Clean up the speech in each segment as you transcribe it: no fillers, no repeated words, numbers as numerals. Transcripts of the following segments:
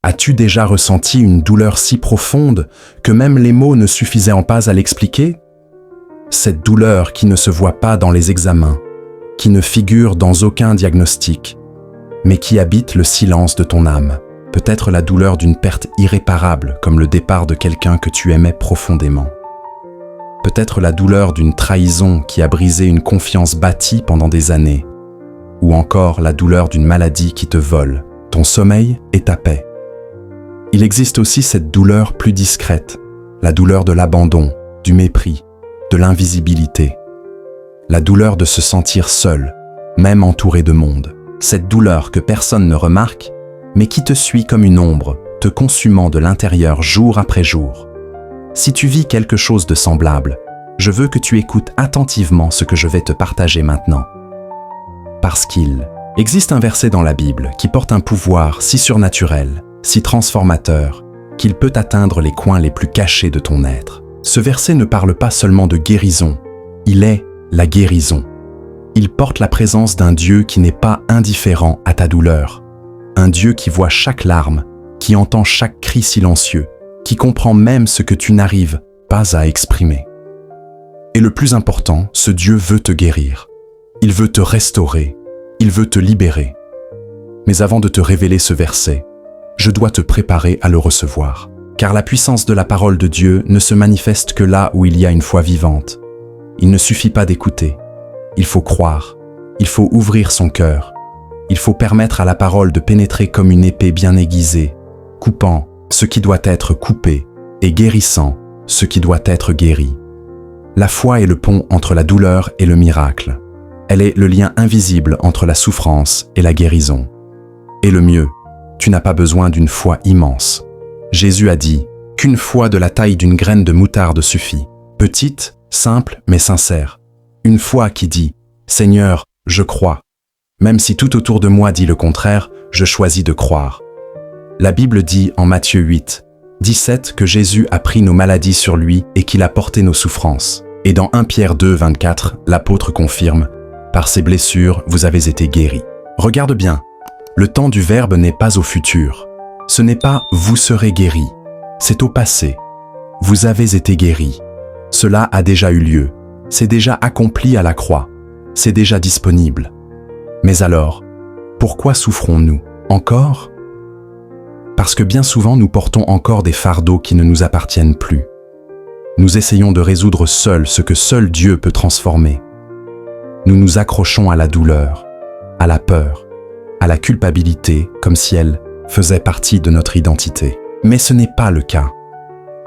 As-tu déjà ressenti une douleur si profonde que même les mots ne suffisaient pas à l'expliquer? Cette douleur qui ne se voit pas dans les examens, qui ne figure dans aucun diagnostic, mais qui habite le silence de ton âme. Peut-être la douleur d'une perte irréparable comme le départ de quelqu'un que tu aimais profondément. Peut-être la douleur d'une trahison qui a brisé une confiance bâtie pendant des années. Ou encore la douleur d'une maladie qui te vole ton sommeil et ta paix. Il existe aussi cette douleur plus discrète, la douleur de l'abandon, du mépris, de l'invisibilité. La douleur de se sentir seul, même entouré de monde. Cette douleur que personne ne remarque, mais qui te suit comme une ombre, te consumant de l'intérieur jour après jour. Si tu vis quelque chose de semblable, je veux que tu écoutes attentivement ce que je vais te partager maintenant. Parce qu'il existe un verset dans la Bible qui porte un pouvoir si surnaturel, si transformateur, qu'il peut atteindre les coins les plus cachés de ton être. Ce verset ne parle pas seulement de guérison, il est la guérison. Il porte la présence d'un Dieu qui n'est pas indifférent à ta douleur. Un Dieu qui voit chaque larme, qui entend chaque cri silencieux, qui comprend même ce que tu n'arrives pas à exprimer. Et le plus important, ce Dieu veut te guérir. Il veut te restaurer. Il veut te libérer. Mais avant de te révéler ce verset, je dois te préparer à le recevoir. Car la puissance de la parole de Dieu ne se manifeste que là où il y a une foi vivante. Il ne suffit pas d'écouter. Il faut croire. Il faut ouvrir son cœur. Il faut permettre à la parole de pénétrer comme une épée bien aiguisée, coupant ce qui doit être coupé et guérissant ce qui doit être guéri. La foi est le pont entre la douleur et le miracle. Elle est le lien invisible entre la souffrance et la guérison. Et le mieux, tu n'as pas besoin d'une foi immense. Jésus a dit qu'une foi de la taille d'une graine de moutarde suffit. Petite, simple, mais sincère. Une foi qui dit « Seigneur, je crois ». Même si tout autour de moi dit le contraire, je choisis de croire. La Bible dit en Matthieu 8, 17 que Jésus a pris nos maladies sur lui et qu'il a porté nos souffrances. Et dans 1 Pierre 2, 24, l'apôtre confirme « Par ses blessures, vous avez été guéris ». Regarde bien, le temps du verbe n'est pas au futur. Ce n'est pas « vous serez guéris », c'est au passé. Vous avez été guéris. Cela a déjà eu lieu. C'est déjà accompli à la croix. C'est déjà disponible. Mais alors, pourquoi souffrons-nous encore? Parce que bien souvent nous portons encore des fardeaux qui ne nous appartiennent plus. Nous essayons de résoudre seuls ce que seul Dieu peut transformer. Nous nous accrochons à la douleur, à la peur, à la culpabilité, comme si elle faisait partie de notre identité. Mais ce n'est pas le cas.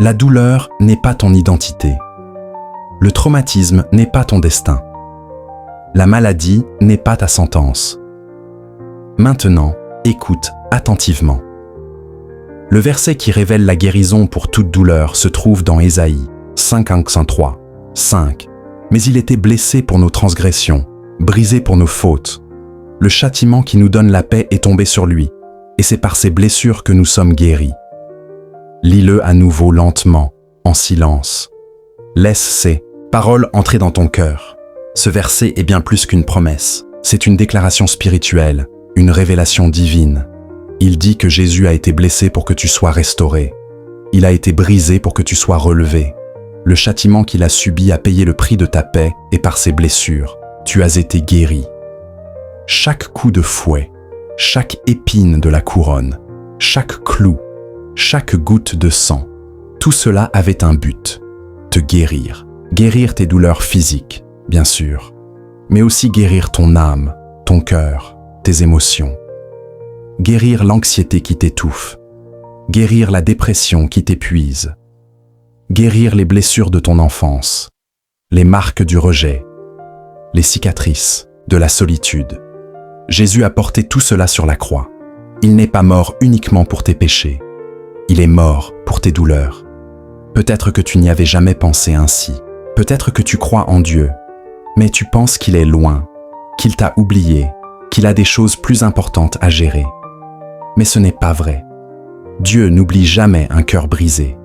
La douleur n'est pas ton identité. Le traumatisme n'est pas ton destin. La maladie n'est pas ta sentence. Maintenant, écoute attentivement. Le verset qui révèle la guérison pour toute douleur se trouve dans Ésaïe 53, 5. Mais il était blessé pour nos transgressions, brisé pour nos fautes. Le châtiment qui nous donne la paix est tombé sur lui, et c'est par ses blessures que nous sommes guéris. Lis-le à nouveau lentement, en silence. Laisse ces paroles entrer dans ton cœur. Ce verset est bien plus qu'une promesse. C'est une déclaration spirituelle, une révélation divine. Il dit que Jésus a été blessé pour que tu sois restauré. Il a été brisé pour que tu sois relevé. Le châtiment qu'il a subi a payé le prix de ta paix et par ses blessures, tu as été guéri. Chaque coup de fouet, chaque épine de la couronne, chaque clou, chaque goutte de sang, tout cela avait un but, te guérir. Guérir tes douleurs physiques, bien sûr, mais aussi guérir ton âme, ton cœur, tes émotions. Guérir l'anxiété qui t'étouffe, guérir la dépression qui t'épuise, guérir les blessures de ton enfance, les marques du rejet, les cicatrices de la solitude. Jésus a porté tout cela sur la croix. Il n'est pas mort uniquement pour tes péchés, il est mort pour tes douleurs. Peut-être que tu n'y avais jamais pensé ainsi. Peut-être que tu crois en Dieu, mais tu penses qu'il est loin, qu'il t'a oublié, qu'il a des choses plus importantes à gérer. Mais ce n'est pas vrai. Dieu n'oublie jamais un cœur brisé.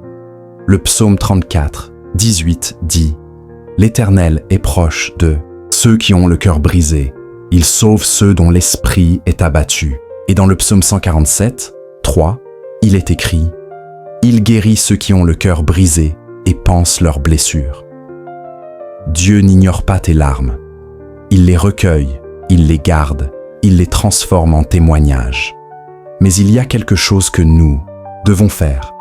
Le psaume 34, 18 dit « L'Éternel est proche de ceux qui ont le cœur brisé. Il sauve ceux dont l'esprit est abattu. » Et dans le psaume 147, 3, Il est écrit, « Il guérit ceux qui ont le cœur brisé et pansent leurs blessures. » Dieu n'ignore pas tes larmes. Il les recueille, il les garde, il les transforme en témoignages. Mais il y a quelque chose que nous devons faire.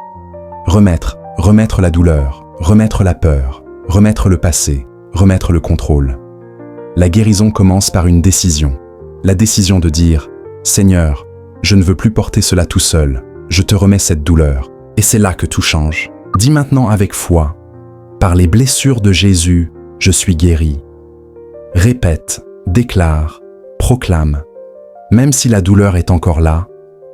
Remettre la douleur, remettre la peur, remettre le passé, remettre le contrôle. La guérison commence par une décision. La décision de dire « Seigneur, je ne veux plus porter cela tout seul, je te remets cette douleur. » Et c'est là que tout change. Dis maintenant avec foi « Par les blessures de Jésus, je suis guéri. » Répète, déclare, proclame. Même si la douleur est encore là,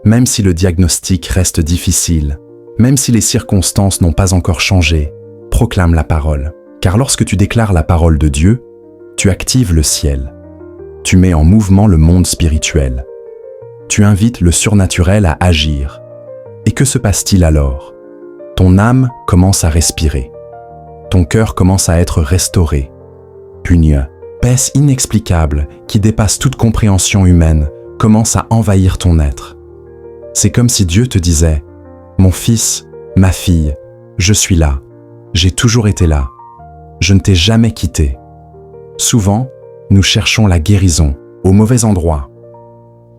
même si le diagnostic reste difficile, même si les circonstances n'ont pas encore changé, proclame la parole. Car lorsque tu déclares la parole de Dieu, tu actives le ciel. Tu mets en mouvement le monde spirituel. Tu invites le surnaturel à agir. Et que se passe-t-il alors? Ton âme commence à respirer. Ton cœur commence à être restauré. Puis une paix inexplicable qui dépasse toute compréhension humaine commence à envahir ton être. C'est comme si Dieu te disait « Mon fils, ma fille, je suis là. J'ai toujours été là. Je ne t'ai jamais quitté. » Souvent, nous cherchons la guérison au mauvais endroit.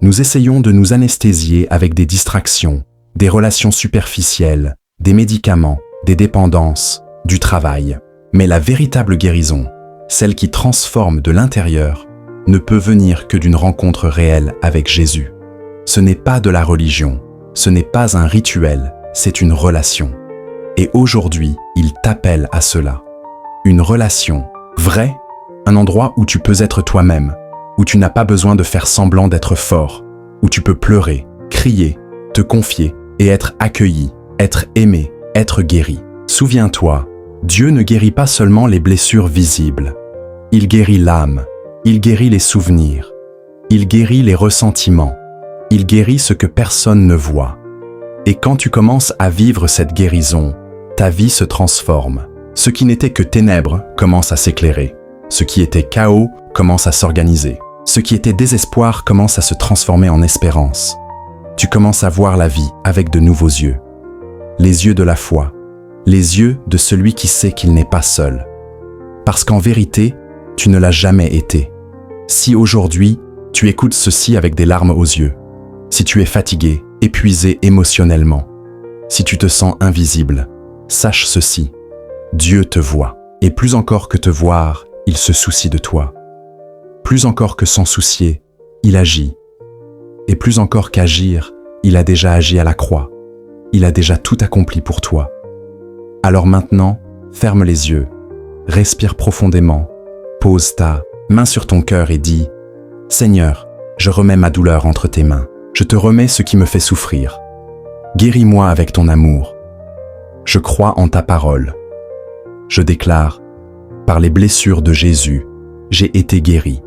Nous essayons de nous anesthésier avec des distractions, des relations superficielles, des médicaments, des dépendances, du travail. Mais la véritable guérison, celle qui transforme de l'intérieur, ne peut venir que d'une rencontre réelle avec Jésus. Ce n'est pas de la religion, ce n'est pas un rituel, c'est une relation. Et aujourd'hui, il t'appelle à cela. Une relation vraie, un endroit où tu peux être toi-même, où tu n'as pas besoin de faire semblant d'être fort, où tu peux pleurer, crier, te confier et être accueilli, être aimé, être guéri. Souviens-toi, Dieu ne guérit pas seulement les blessures visibles. Il guérit l'âme, il guérit les souvenirs, il guérit les ressentiments, il guérit ce que personne ne voit. Et quand tu commences à vivre cette guérison, ta vie se transforme. Ce qui n'était que ténèbres commence à s'éclairer. Ce qui était chaos commence à s'organiser. Ce qui était désespoir commence à se transformer en espérance. Tu commences à voir la vie avec de nouveaux yeux. Les yeux de la foi. Les yeux de celui qui sait qu'il n'est pas seul. Parce qu'en vérité, tu ne l'as jamais été. Si aujourd'hui, tu écoutes ceci avec des larmes aux yeux, si tu es fatigué, épuisé émotionnellement, si tu te sens invisible, sache ceci. Dieu te voit. Et plus encore que te voir, il se soucie de toi. Plus encore que s'en soucier, il agit. Et plus encore qu'agir, il a déjà agi à la croix. Il a déjà tout accompli pour toi. Alors maintenant, ferme les yeux, respire profondément, pose ta main sur ton cœur et dis « Seigneur, je remets ma douleur entre tes mains. Je te remets ce qui me fait souffrir. Guéris-moi avec ton amour. Je crois en ta parole. Je déclare, par les blessures de Jésus, j'ai été guéri.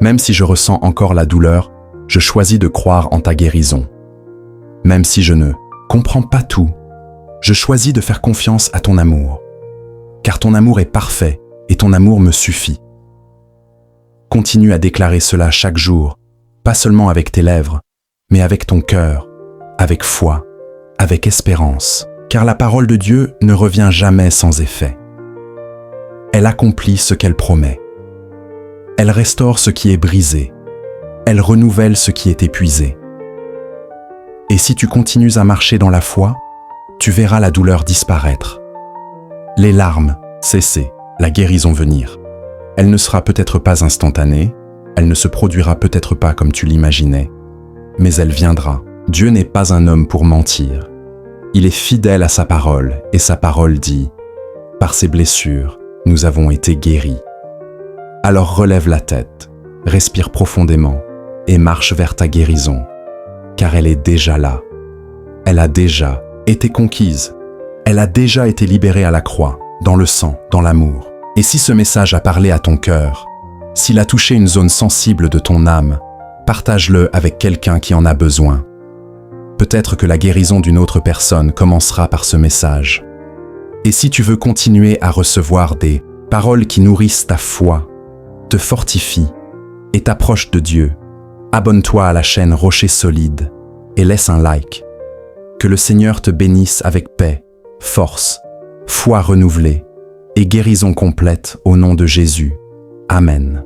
Même si je ressens encore la douleur, je choisis de croire en ta guérison. Même si je ne comprends pas tout, je choisis de faire confiance à ton amour. Car ton amour est parfait et ton amour me suffit. Continue à déclarer cela chaque jour, pas seulement avec tes lèvres, mais avec ton cœur, avec foi, avec espérance. Car la parole de Dieu ne revient jamais sans effet. Elle accomplit ce qu'elle promet. Elle restaure ce qui est brisé. Elle renouvelle ce qui est épuisé. Et si tu continues à marcher dans la foi, tu verras la douleur disparaître. Les larmes cesser, la guérison venir. Elle ne sera peut-être pas instantanée, elle ne se produira peut-être pas comme tu l'imaginais, mais elle viendra. Dieu n'est pas un homme pour mentir. Il est fidèle à sa parole, et sa parole dit « Par ses blessures, nous avons été guéris. » Alors relève la tête, respire profondément, et marche vers ta guérison, car elle est déjà là. Elle a déjà été conquise. Elle a déjà été libérée à la croix, dans le sang, dans l'amour. Et si ce message a parlé à ton cœur, s'il a touché une zone sensible de ton âme, partage-le avec quelqu'un qui en a besoin. Peut-être que la guérison d'une autre personne commencera par ce message. Et si tu veux continuer à recevoir des paroles qui nourrissent ta foi, te fortifient et t'approchent de Dieu, abonne-toi à la chaîne Rocher Solide et laisse un like. Que le Seigneur te bénisse avec paix, force, foi renouvelée et guérison complète au nom de Jésus. Amen.